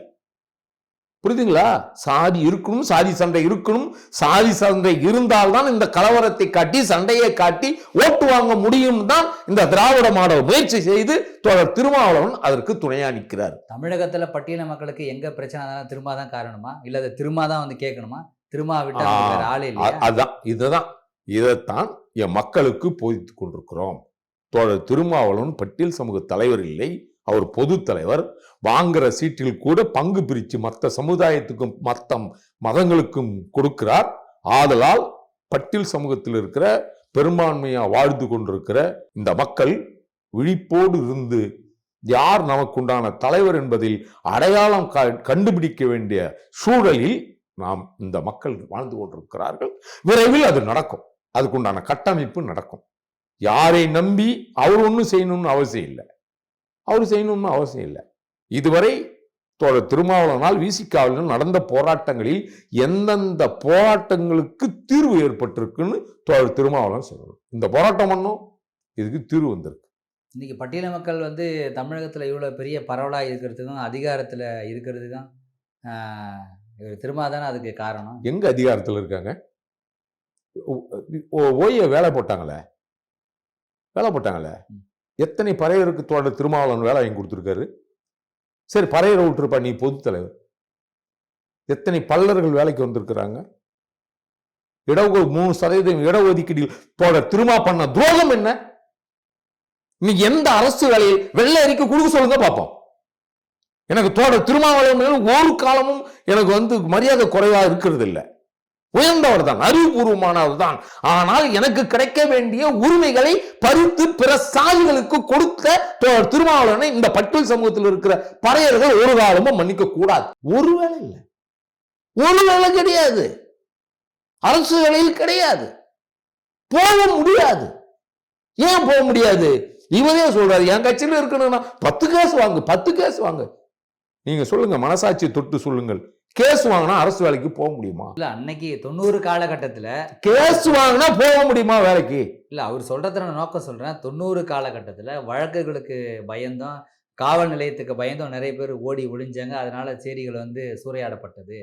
புரியுதுங்களா? சாதி இருக்கணும், சாதி சண்டை இருக்கணும். சாதி சண்டை இருந்தால்தான் இந்த கலவரத்தை காட்டி, சண்டையை காட்டி ஓட்டு வாங்க முடியும் தான் இந்த திராவிட மாடல் முயற்சி செய்து தோழர் திருமாவளவன் அதற்கு துணையா நிற்கிறார். தமிழகத்துல பட்டியல மக்களுக்கு எங்க பிரச்சனை திரும்ப தான் காரணமா, இல்ல அதை திரும்ப தான் வந்து கேட்கணுமா? திரும்ப விட்டா ஆளே இல்லையா? அதான் இதைத்தான் என் மக்களுக்கு போதித்துக் கொண்டிருக்கிறோம். தோழர் திருமாவளவன் பட்டியல் சமூக தலைவர் இல்லை, அவர் பொது தலைவர். வாங்குற சீட்டில் கூட பங்கு பிரித்து மற்ற சமுதாயத்துக்கும் மற்ற மதங்களுக்கும் கொடுக்கிறார். ஆதலால் பட்டியல் சமூகத்தில் இருக்கிற பெரும்பான்மையா வாழ்ந்து கொண்டிருக்கிற இந்த மக்கள் விழிப்போடு இருந்து யார் நமக்குண்டான தலைவர் என்பதில் அடையாளம் கண்டுபிடிக்க வேண்டிய சூழலில் நாம் இந்த மக்கள் வாழ்ந்து கொண்டிருக்கிறார்கள். விரைவில் அது நடக்கும், அதுக்குண்டான கட்டமைப்பு நடக்கும். யாரை நம்பி அவர் ஒன்றும் செய்யணும்னு அவசியம் இல்லை, அவர் செய்யணும்னு அவசியம் இல்லை. இதுவரை தோழர் திருமாவளவனால் விசிகாவில் நடந்த போராட்டங்களில் எந்தெந்த போராட்டங்களுக்கு தீர்வு ஏற்பட்டிருக்குன்னு தோழர் திருமாவளவன் சொல்லணும். இந்த போராட்டம் பண்ணோம், இதுக்கு தீர்வு வந்திருக்கு. இன்னைக்கு பட்டியல மக்கள் வந்து தமிழகத்துல இவ்வளவு பெரிய பரவலாக இருக்கிறதுக்கும் அதிகாரத்துல இருக்கிறதுக்கும் திரும்ப தானே அதுக்கு காரணம். எங்க அதிகாரத்தில் இருக்காங்க? ஓய்ய வேலை போட்டாங்களே, எத்தனை பறையருக்கு தோழர் திருமாவளவன் வேலை வாங்கி கொடுத்துருக்காரு? சரி, பறையரை விட்டுருப்பா, நீ பொது தலைவர். எத்தனை பல்லர்கள் வேலைக்கு வந்திருக்கிறாங்க? 3% இடஒதுக்கீடு தோழர் திருமா பண்ண துரோகம் என்ன? இன்னைக்கு எந்த அரசு வேலையை வெள்ளை அறிக்கை கொடுக்க சொல்லுங்க பார்ப்போம். எனக்கு தோழர் திருமாவளவன் ஒரு காலமும் எனக்கு மரியாதை குறைவா இருக்கிறது இல்லை. உயர்ந்தவர் தான், அறிவுபூர்வமானவர் தான். ஆனால் எனக்கு கிடைக்க வேண்டிய உரிமைகளை பறித்து பிற சாதிகளுக்கு கொடுத்த திருமாவளவனை இந்த பட்டியல் சமூகத்தில் இருக்கிற பறையர்கள் ஒரு காலமும் மன்னிக்க கூடாது. ஒருவேளை இல்லை, ஒருவேளை கிடையாது, அரசு வேலையில் கிடையாது, போக முடியாது. ஏன் போக முடியாது? இவரே சொல்றாரு, என் கட்சியில இருக்கணும்னா 10 கேஸ் வாங்கு, 10 கேஸ் வாங்கு. நீங்க சொல்லுங்க, மனசாட்சியை தொட்டு சொல்லுங்கள், கேஸ் வாங்கினா அரசு வேலைக்கு போக முடியுமா? இல்ல, அன்னைக்கு 90 காலகட்டத்துல கேஸ் வாங்கினா போக முடியுமா வேலைக்கு? இல்ல, அவர் சொல்றத நான் நோக்கம் சொல்றேன். 90 காலகட்டத்துல வழக்குகளுக்கு பயந்தோம், காவல் நிலையத்துக்கு பயந்தோம், நிறைய பேர் ஓடி ஒளிஞ்சாங்க. அதனால சேரிகள் சூறையாடப்பட்டது.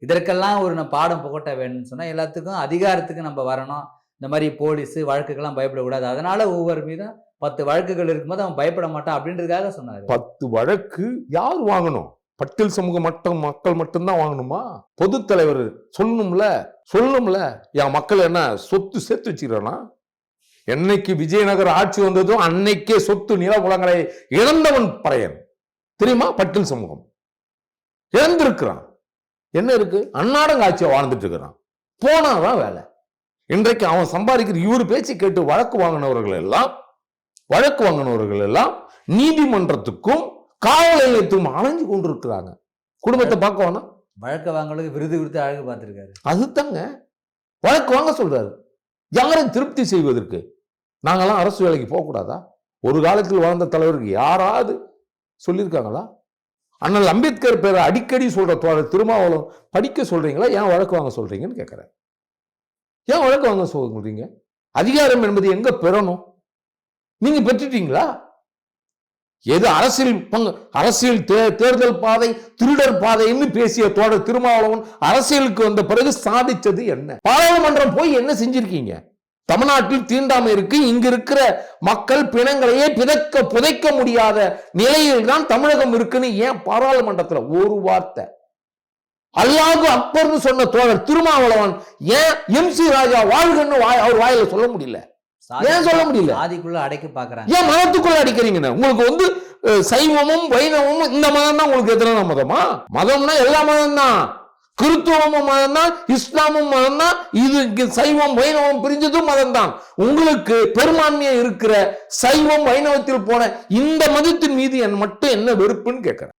இதற்கெல்லாம் ஒரு பாடம் புகட்ட வேணும்னு சொன்னா எல்லாத்துக்கும் அதிகாரத்துக்கு நம்ம வரணும். இந்த மாதிரி போலீஸ் வழக்குக்கெல்லாம் பயப்படக்கூடாது. அதனால ஒவ்வொரு மீதும் 10 வழக்குகள் இருக்கும்போது அவன் பயப்பட மாட்டான் அப்படின்றதுக்காக சொன்னாரு. 10 வழக்கு யார் வாங்கணும்? பட்டியல் சமூக மக்கள் மட்டும்தான் வாங்கணுமா? பொது தலைவர் சொல்லணும்ல. என் மக்கள் என்ன சொத்து சேர்த்து வச்சுக்கிறானா? என்னைக்கு விஜயநகர் ஆட்சி வந்ததும் அன்னைக்கே சொத்து நிலபுலங்களை இழந்தவன் பறையன் தெரியுமா? பட்டியல் சமூகம் இழந்திருக்கிறான். என்ன இருக்கு? அன்னாடங்க ஆட்சியை வாழ்ந்துட்டு இருக்கிறான். போனாதான் வேலை. இன்றைக்கு அவன் சம்பாதிக்கிற இவரு பேச்சு கேட்டு வழக்கு வாங்கினவர்கள் எல்லாம் நீதிமன்றத்துக்கும் காவல் நிலையத்துக்கும் அலைஞ்சு கொண்டிருக்கிறாங்க. குடும்பத்தை பார்க்க வேணாம், வழக்கு வாங்களுக்கு விருது கொடுத்து அழகு பார்த்திருக்காரு. அதுதாங்க வழக்கு வாங்க சொல்றாரு. யாரையும் திருப்தி செய்வதற்கு. நாங்கெல்லாம் அரசு வேலைக்கு போகக்கூடாதா? ஒரு காலத்தில் வாழ்ந்த தலைவருக்கு யாராவது சொல்லியிருக்காங்களா? அண்ணல் அம்பேத்கர் பேரை அடிக்கடி சொல்ற தோழர் திருமாவளவன் படிக்க சொல்றீங்களா? ஏன் வழக்கு வாங்க சொல்றீங்கன்னு கேட்கிறேன். ஏன் வழக்கு வாங்க சொல்றீங்க? அதிகாரம் என்பது எங்க பெறணும்? நீங்க பெற்றுட்டீங்களா? எது அரசியல் தேர்தல் பாதை, திருடர் பாதைன்னு பேசிய தோழர் திருமாவளவன் அரசியலுக்கு வந்த பிறகு சாதிச்சது என்ன? பாராளுமன்றம் போய் என்ன செஞ்சிருக்கீங்க? தமிழ்நாட்டில் தீண்டாமை இருக்கு. இங்க இருக்கிற மக்கள் பிணங்களையே புதைக்க முடியாத நிலையில் தான் தமிழகம் இருக்குன்னு ஏன் பாராளுமன்றத்துல ஒரு வார்த்தை? அல்லாஹு அக்பர்னு சொன்ன தோழர் திருமாவளவன் ஏன் MC ராஜா வாழ்கன்னு அவர் வாயில சொல்ல முடியல? ஏன் சொல்ல முடியல? சாதிக்குள்ள அடைக்க பாக்குறாங்க. ஏன் மதத்துக்குள்ள அடிக்கிறீங்க? உங்களுக்கு சைவமும் வைணவமும் இந்த மதம் தான் உங்களுக்கு எதிரான மதமா? மதம்னா எல்லா மதம் தான். கிறிஸ்துவமும் மதம் தான், இஸ்லாமும் மதம் தான். இது இங்க சைவம் வைணவம் பிரிஞ்சதும் மதம் தான். உங்களுக்கு பெரும்பான்மையா இருக்கிற சைவம் வைணவத்தில் போன இந்த மதத்தின் மீது மட்டும் என்ன வெறுப்புன்னு கேட்கிறேன்.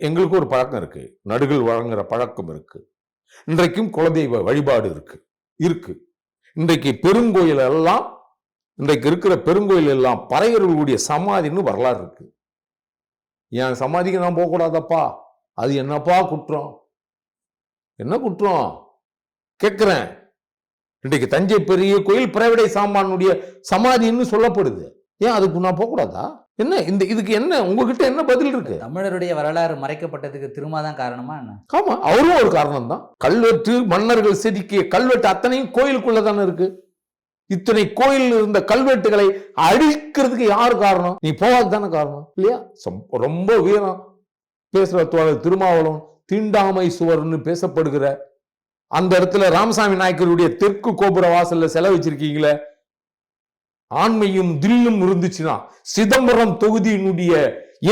எங்களுக்கு ஒரு பழக்கம் இருக்கு, நடுகள் வழங்குற பழக்கம் இருக்கு. இன்றைக்கும் குலதெய்வ வழிபாடு இருக்கு. இன்றைக்கு பெருங்கோயில் எல்லாம், இன்றைக்கு இருக்கிற பெருங்கோயில் எல்லாம் பறையர்களுடைய சமாதின்னு வரலாறு இருக்கு. என் சமாதிக்கு நான் போகக்கூடாதப்பா, அது என்னப்பா குற்றம்? என்ன குற்றம் கேட்கிறேன். இன்றைக்கு தஞ்சை பெரிய கோயில் பிறவிடை சாமானுடைய சமாதின்னு சொல்லப்படுது. ஏன் அதுக்கு நான் போகக்கூடாதா? என்ன இதுக்கு என்ன உங்ககிட்ட என்ன பதில் இருக்கு? தமிழருடைய வரலாறு மறைக்கப்பட்டதுக்கு திருமாதான் காரணமா என்ன? ஆமா, அவரும் ஒரு காரணம் தான். கல்வெட்டு மன்னர்கள் செதுக்கிய கல்வெட்டு அத்தனையும் கோயிலுக்குள்ளதானே இருக்கு. இத்தனை கோயில் இருந்த கல்வெட்டுகளை அழிக்கிறதுக்கு யார் காரணம்? நீ போகாதுதானே காரணம் இல்லையா? ரொம்ப வீரம் பேசுற தோழர் திருமாவளவன் தீண்டாமை சுவர்னு பேசப்படுகிற அந்த இடத்துல ராமசாமி நாயக்கருடைய தெற்கு கோபுர வாசல்ல செலவு வச்சிருக்கீங்களே, ஆண்மையும் தில்லும் இருந்துச்சுன்னா சிதம்பரம் தொகுதியினுடைய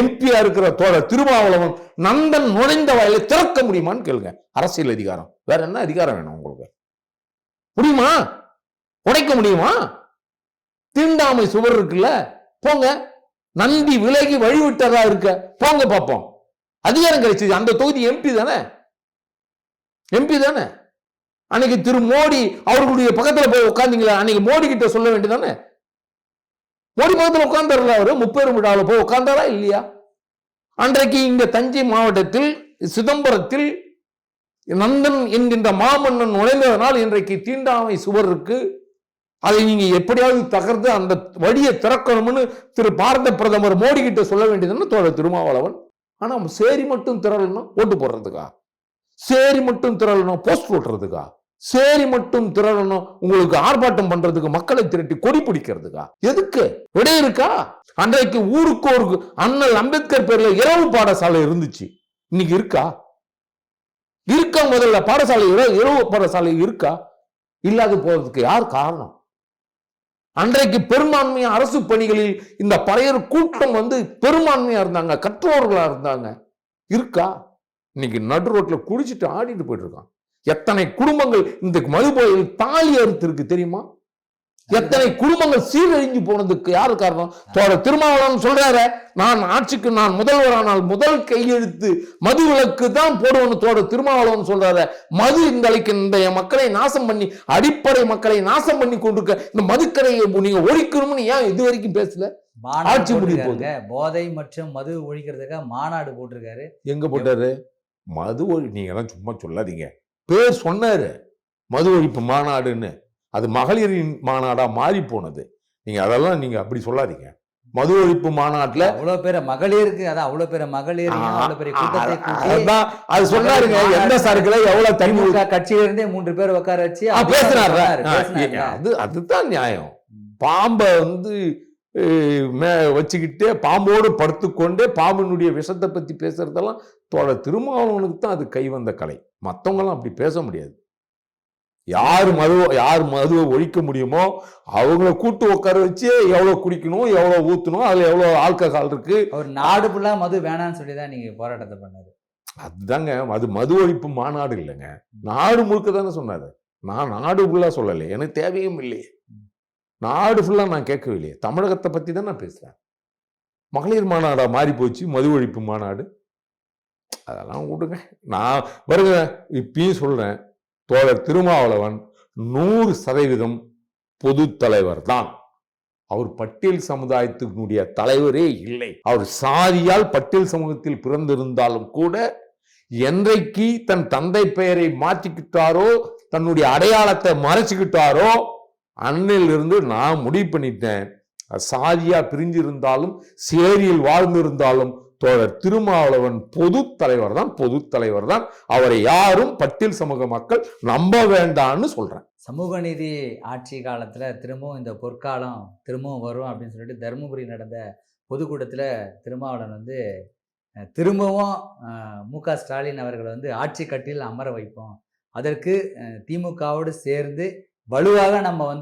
எம்பியா இருக்கிற தோழர் திருமாவளவன் நந்தன் நுழைந்த வாயிலை திறக்க முடியுமான்னு கேளுங்க. அரசியல் அதிகாரம், வேற என்ன அதிகாரம் வேணும் உங்களுக்கு? முடியுமா? உடைக்க முடியுமா? தீண்டாமை சுவர் இருக்குல்ல, போங்க. நந்தி விலகி வழிவிட்டதா இருக்க, போங்க பார்ப்போம். அதிகாரம் கிடைச்சது. அந்த தொகுதி எம்பி தானே. அன்னைக்கு திரு மோடி அவர்களுடைய பக்கத்துல போய் உட்கார்ந்தீங்களா? அன்னைக்கு மோடி கிட்ட சொல்ல வேண்டியதானே. மோடி பக்கத்துல உட்கார்ந்தாருல, அவரு முப்பெரும் விழாவில் போய் உட்கார்ந்தாரா இல்லையா? அன்றைக்கு இங்க தஞ்சை மாவட்டத்தில் சிதம்பரத்தில் நந்தன் என்கின்ற மாமன்னன் நுழைந்ததனால் இன்றைக்கு தீண்டாமை சுவர் இருக்கு. அதை நீங்க எப்படியாவது தகர்த்து அந்த வழியை திறக்கணும்னு திரு பாரத பிரதமர் மோடி கிட்ட சொல்ல வேண்டியதுன்னு தோழர் திருமாவளவன். ஆனா சேரி மட்டும் திரளணும் ஓட்டு போடுறதுக்கா? சேரி மட்டும் திரளணும் போஸ்ட் ஓட்டுறதுக்கா? சேரி மட்டும் திரளணும் உங்களுக்கு ஆர்ப்பாட்டம் பண்றதுக்கு, மக்களை திரட்டி கொடி பிடிக்கிறதுக்கா? எதுக்கு? விடை இருக்கா? அன்றைக்கு ஊருக்கு ஒரு அண்ணல் அம்பேத்கர் பேர்ல இரவு பாடசாலை இருந்துச்சு. இன்னைக்கு இருக்கா? முதல்ல பாடசாலை இரவு பாடசாலை இருக்கா? இல்லாது போறதுக்கு யார் காரணம்? அன்றைக்கு பெரும்பான்மையா அரசு பணிகளில் இந்த பறையர் கூட்டம் பெரும்பான்மையா இருந்தாங்க, கற்றோர்களா இருந்தாங்க. இருக்கா? இன்னைக்கு நடு ரோட்ல குடிச்சிட்டு ஆடிட்டு போயிட்டு இருக்கான். எத்தனை குடும்பங்கள் இந்த மதுபோதையில் தாலி அறுத்து இருக்கு தெரியுமா? எத்தனை குடும்பங்கள் சீரழிஞ்சு போனதுக்கு யாரு காரணம்? தோழர் திருமாவளவன் சொல்றாரு, நான் ஆட்சிக்கு நான் முதல்வரானால் முதல் கையெழுத்து மது விலக்கு தான் போடுவோன்னு தோழர் திருமாவளவன் சொல்றாரு. மது இந்த மக்களை நாசம் பண்ணி, அடிப்படை மக்களை நாசம் பண்ணி கொண்டிருக்க இந்த மதுக்கரையை நீங்க ஒழிக்கணும்னு ஏன் இது வரைக்கும் பேசல? ஆட்சி முடிவு போதை மற்றும் மது ஒழிக்கிறதுக்காக மாநாடு போட்டிருக்காரு. எங்க போட்டாரு? மது நீங்க எல்லாம் சும்மா சொல்லாதீங்க. பேர் சொன்னாரு மது ஒழிப்பு மாநாடுன்னு. அது மகளிரின் மாநாடா மாறி போனது. நீங்க அதெல்லாம் நீங்க அப்படி சொல்லாதீங்க. மது ஒழிப்பு மாநாட்டுல அவ்வளவு பேர மகளிருக்கு, அதான் அவ்வளவு பேர மகளிர் அவ்வளவு பெரிய கூட்டத்தை கூட்டி அது சொன்னாருங்க. எந்த சரக்குல எவ்வளவு திமுக கட்சியில இருந்தே 3 பேர் உட்கார வச்சு பேசினாரு. அதுதான் நியாயம். பாம்பை வச்சுக்கிட்டே பாம்போடு படுத்துக்கொண்டே பாம்பினுடைய விஷத்தை பத்தி பேசுறதெல்லாம் தோழர் திருமாவளவனுக்கு தான் அது கை வந்த கலை. மற்றவங்க எல்லாம் அப்படி பேச முடியாது. யார் மதுவை ஒழிக்க முடியுமோ அவங்கள கூட்டு உட்கார வச்சு எவ்வளவு குடிக்கணும், எவ்வளவு ஊத்தணும், அதுல எவ்வளவு ஆல்கஹால் இருக்கு. அவர் நாடு ஃபுல்லா மது வேணான்னு சொல்லிதான் நீங்க போராட்டத்தை பண்ணாரு. அதுதாங்க மது ஒழிப்பு மாநாடு இல்லைங்க, நாடு முழுக்க தானே சொன்னாரு. நான் நாடு ஃபுல்லா சொல்லலை, எனக்கு தேவையும் இல்லையே. நாடு ஃபுல்லா நான் கேட்கவில்லையே. தமிழகத்தை பத்தி தான் நான் பேசுறேன். மகளிர் மாநாடா மாறி போச்சு மது ஒழிப்பு மாநாடு. அதெல்லாம் விடுங்க. நான் வருங்க இப்பயும் சொல்றேன், தோழர் திருமாவளவன் 100% பொது தலைவர் தான். அவர் பட்டியல் சமுதாயத்தினுடைய தலைவரே இல்லை. அவர் சாதியால் பட்டியல் சமூகத்தில் பிறந்திருந்தாலும் கூட என்றைக்கு தன் தந்தை பெயரை மாற்றிக்கிட்டாரோ, தன்னுடைய அடையாளத்தை மறைச்சுக்கிட்டாரோ, அன்னிலிருந்து நான் முடிவு பண்ணிட்டேன், சாதியா பிரிஞ்சிருந்தாலும் சேரியில் வாழ்ந்திருந்தாலும் தோழர் திருமாவளவன் பொது தலைவர் தான். அவரை யாரும் பட்டியல் சமூக மக்கள் நம்ப வேண்டாம்னு சொல்றேன். சமூக நீதி ஆட்சி காலத்துல திரும்பவும் இந்த பொற்காலம் திரும்பவும் வரும் அப்படின்னு சொல்லிட்டு தருமபுரி நடந்த பொதுக்கூட்டத்துல திருமாவளவன் திரும்பவும் மு.க. ஸ்டாலின் அவர்களை ஆட்சி கட்டில் அமர வைப்போம், அதற்கு திமுகவோடு சேர்ந்து வலுவாக நம்ம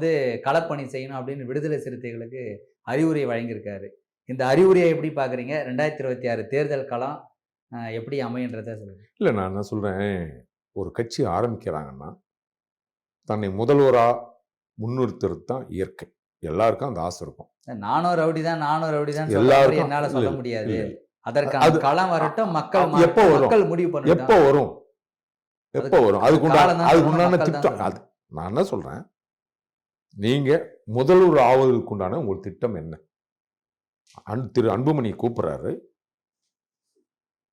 களப்பணி செய்யணும் அப்படின்னு விடுதலை சிறுத்தைகளுக்கு அறிவுரை வழங்கியிருக்காரு. இந்த அறிவுரையை எப்படி பார்க்குறீங்க? 2026 தேர்தல் களம் எப்படி அமையன்றதை சொல்லுங்க. இல்லை, நான் என்ன சொல்கிறேன், ஒரு கட்சி ஆரம்பிக்கிறாங்கன்னா தன்னை முதல்வரா முன்னிறுத்துறது தான் இயற்கை. எல்லாருக்கும் அந்த ஆசை இருக்கும். நானும் ரவுடி தான் எல்லாருக்கும் என்னால சொல்ல இல்ல, முடியாது. இல்ல. அதற்கான அது களம் வரட்டும், எப்போ வரும்? மக்கள் முடிவு பண்ணட்டும். எப்போ வரும்? காலம் தான் அதுக்குண்டான மக்கள் தான் திட்டம் சொல்லணும். அது. நான் என்ன சொல்றேன், நீங்க முதல்வர் ஆவதற்குண்டான உங்கள் திட்டம் என்ன? திரு அன்புமணி கூப்பிடுறாரு,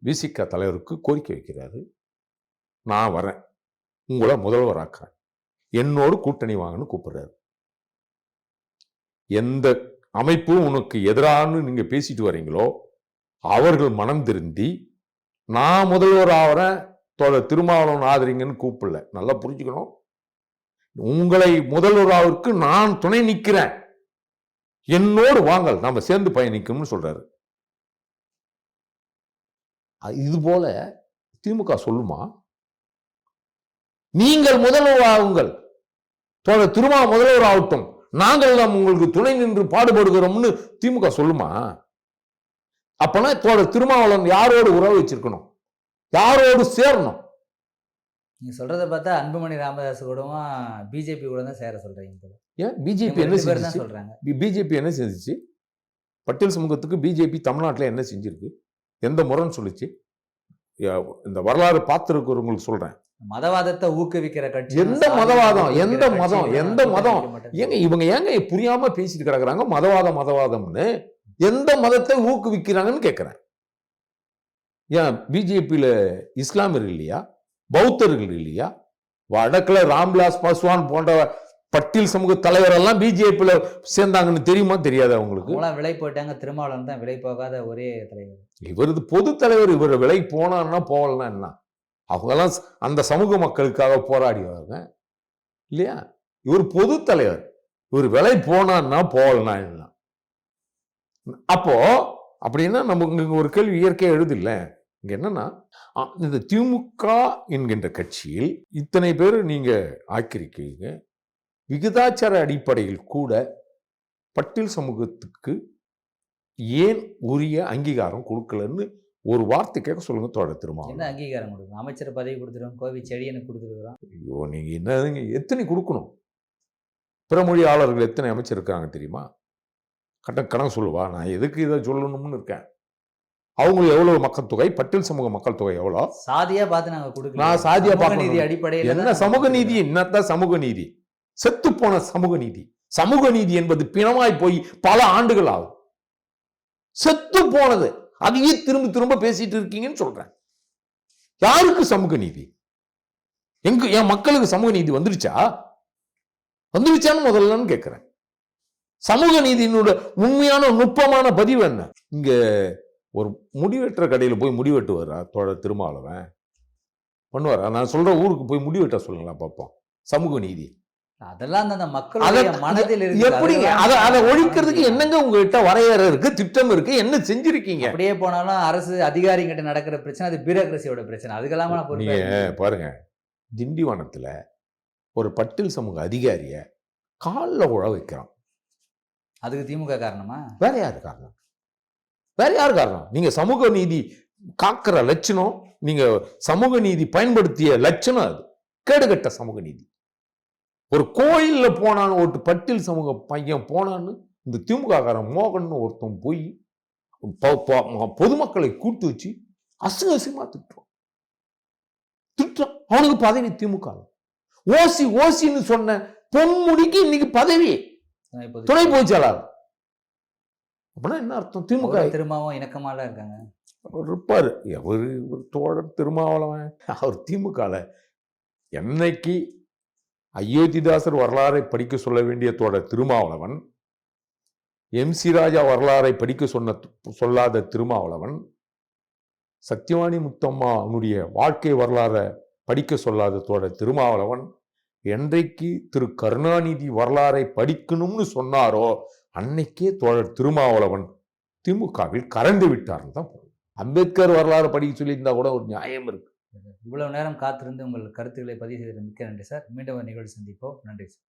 விசிக தலைவருக்கு கோரிக்கை வைக்கிறாரு, நான் வரேன், உங்களை முதல்வர் ஆக்குறேன், என்னோடு கூட்டணி வாங்கன்னு கூப்பிடுறாரு. எந்த அமைப்பு உனக்கு எதிரானு நீங்க பேசிட்டு வரீங்களோ அவர்கள் மனம் திருந்தி நான் முதல்வர் ஆகிறேன், திருமாவளவன் ஆதரிங்கன்னு கூப்பிடல. நல்லா புரிஞ்சுக்கணும். உங்களை முதல்வராவிற்கு நான் துணை நிற்கிறேன், என்னோடு வாங்கள், நாம சேர்ந்து பயணிக்கணும்னு சொல்றாரு. இது போல திமுக சொல்லுமா? நீங்கள் முதல்வர் ஆகுங்கள், திருமா முதல்வர் ஆகட்டும், நாங்கள் தான் உங்களுக்கு துணை நின்று பாடுபடுகிறோம்னு திமுக சொல்லுமா? அப்பனா திருமாவளவன் யாரோடு உறவு வச்சிருக்கணும், யாரோடு சேரணும்? நீங்க சொல்றத பார்த்தா அன்புமணி ராமதாஸ் கூடவும் பிஜேபி கூட தான் சேர சொல்றீங்க. ஏன் பிஜேபி என்ன செஞ்சுச்சு? சொல்றாங்க பிஜேபி என்ன செஞ்சுச்சு? பட்டியல் சமூகத்துக்கு பிஜேபி தமிழ்நாட்டில் என்ன செஞ்சிருக்கு? எந்த முறைன்னு சொல்லிச்சு? இந்த வரலாறு பார்த்துருக்கிறவங்களுக்கு சொல்றேன். மதவாதத்தை ஊக்குவிக்கிற கட்சி. எந்த மதவாதம்? எந்த மதம்? எந்த மதம்? ஏங்க இவங்க ஏங்க புரியாம பேசிட்டு கிடக்குறாங்க மதவாதம்னு? எந்த மதத்தை ஊக்குவிக்கிறாங்கன்னு கேட்கிறேன். ஏன் பிஜேபியில இஸ்லாமியர்கள் இல்லையா? பௌத்தர்கள் இல்லையா? வடக்குல ராம்விலாஸ் பாஸ்வான் போன்ற பட்டியல் சமூக தலைவர் எல்லாம் பிஜேபியில சேர்ந்தாங்கன்னு தெரியுமா? தெரியாது அவங்களுக்கு. விலை போயிட்டாங்க. திருமாவளவன் தான் விலை போகாத ஒரே தலைவர். இவரது பொது தலைவர். இவர் விலை போனான்னா போகலன்னா என்ன? அவங்கெல்லாம் அந்த சமூக மக்களுக்காக போராடிவாங்க இல்லையா? இவர் பொது தலைவர். இவர் விலை போனான்னா போகலன்னா என்ன? அப்போ அப்படின்னா நமக்கு ஒரு கேள்வி இயற்கையா எழுதில்ல. இங்க என்னன்னா, இந்த திமுக என்கின்ற கட்சியில் இத்தனை பேர் நீங்க ஆக்கிரிக்கீங்க, விகிதாச்சார அடிப்படையில் கூட பட்டியல் சமூகத்துக்கு ஏன் உரிய அங்கீகாரம் கொடுக்கலன்னு ஒரு வார்த்தை கேட்க சொல்லுங்க தோழர் திருமாவளவன். என்ன அங்கீகாரம் கொடுக்கணும்? அமைச்சர் பதவி கொடுத்துருவோம், கோவி செடியனுக்கு கொடுத்துருக்கிறோம். ஐயோ, நீங்க என்ன எத்தனை கொடுக்கணும்? பிற மொழியாளர்கள் எத்தனை அமைச்சர் இருக்காங்க தெரியுமா? கணக்கு சொல்லுவா. நான் எதுக்கு இதை சொல்லணும்னு இருக்கேன். அவங்களுக்கு எவ்வளவு மக்கள் தொகை, பட்டியல் சமூக மக்கள் தொகை எவ்வளோ? சாதியா பார்த்து நாங்க கொடுக்கல. நான் சாதியா பார்க்க நீதி அடிப்படையில் என்ன சமூக நீதி? என்னத்தான் சமூக நீதி? செத்து போன சமூக நீதி. சமூக நீதி என்பது பிணமாய் போய் பல ஆண்டுகள் ஆகும். செத்து போனது அதையே திரும்ப திரும்ப பேசிட்டு இருக்கீங்கன்னு சொல்றேன். யாருக்கு சமூக நீதி? என் மக்களுக்கு சமூக நீதி வந்துருச்சான்னு முதல்லன்னு கேட்கிறேன். சமூக நீதியினோட உண்மையான நுட்பமான பதிவு என்ன? இங்க ஒரு முடிவெட்டுற கடையில போய் முடிவெட்டுவாரா தோழர் திருமாவளவன்? பண்ணுவாரா? நான் சொல்ற ஊருக்கு போய் முடிவெட்ட சொல்லுங்களா பார்ப்போம். சமூக நீதி அதெல்லாம் அந்த மக்களுடைய மனதில் இருக்கு. எப்படிங்க அதை ஒழிக்கிறதுக்கு என்னங்க உங்ககிட்ட வரையறை இருக்கு, திட்டம் இருக்கு, என்ன செஞ்சிருக்கீங்க? அப்படியே போனாலும் அரசு அதிகாரிகிட்ட நடக்கிற பிரச்சனை அது பியூரோக்ரசியோட பிரச்சனை. அதுக்கெல்லாம் நீங்க பாருங்க, திண்டிவனத்துல ஒரு பட்டியல் சமூக அதிகாரிய காலில் உழ வைக்கிறான். அதுக்கு திமுக காரணமா? வேற யாரு காரணம்? வேற யாரு காரணம்? நீங்க சமூக நீதி காக்கிற லட்சணம், நீங்க சமூக நீதி பயன்படுத்திய லட்சணம் அது கேடுகட்ட சமூக நீதி. ஒரு கோயில்ல போனான்னு ஒரு பட்டியல் சமூக பையன் போனான்னு இந்த திமுக காரன் மோகன் ஒருத்தன் போய் பொதுமக்களை கூட்டு வச்சு அசிங்கமா திட்டுறான். அவனுக்கு பதவி திமுக. ஓசின்னு சொன்ன பொன்முடிக்கு இன்னைக்கு பதவி துணை பொதுச்செயலாளர். அப்படின்னா என்ன அர்த்தம்? திமுக திருமாவும் இணக்கமால இருக்காங்க. அவர் இருப்பாரு. அவரு தோழர் திருமாவளவன் அவர் திமுக என்னைக்கு அயோத்திதாசர் வரலாறை படிக்க சொல்ல வேண்டிய தோழர் திருமாவளவன், MC ராஜா வரலாறை படிக்க சொல்லாத திருமாவளவன், சத்தியவாணி முத்தம்மா அவனுடைய வாழ்க்கை வரலாறை படிக்க சொல்லாத தோழர் திருமாவளவன், என்றைக்கு திரு கருணாநிதி வரலாறை படிக்கணும்னு சொன்னாரோ அன்னைக்கே தோழர் திருமாவளவன் திமுகவில் கறந்து விட்டார்னு தான் போகும். அம்பேத்கர் வரலாறு படிக்க சொல்லியிருந்தா கூட ஒரு நியாயம் இருக்கு. இவ்வளவு நேரம் காத்திருந்து உங்கள் கருத்துக்களை பதிவு செய்த மிக்க நன்றி சார். மீண்டும் ஒரு நிகழ்ச்சி சந்திப்போம். நன்றி சார்.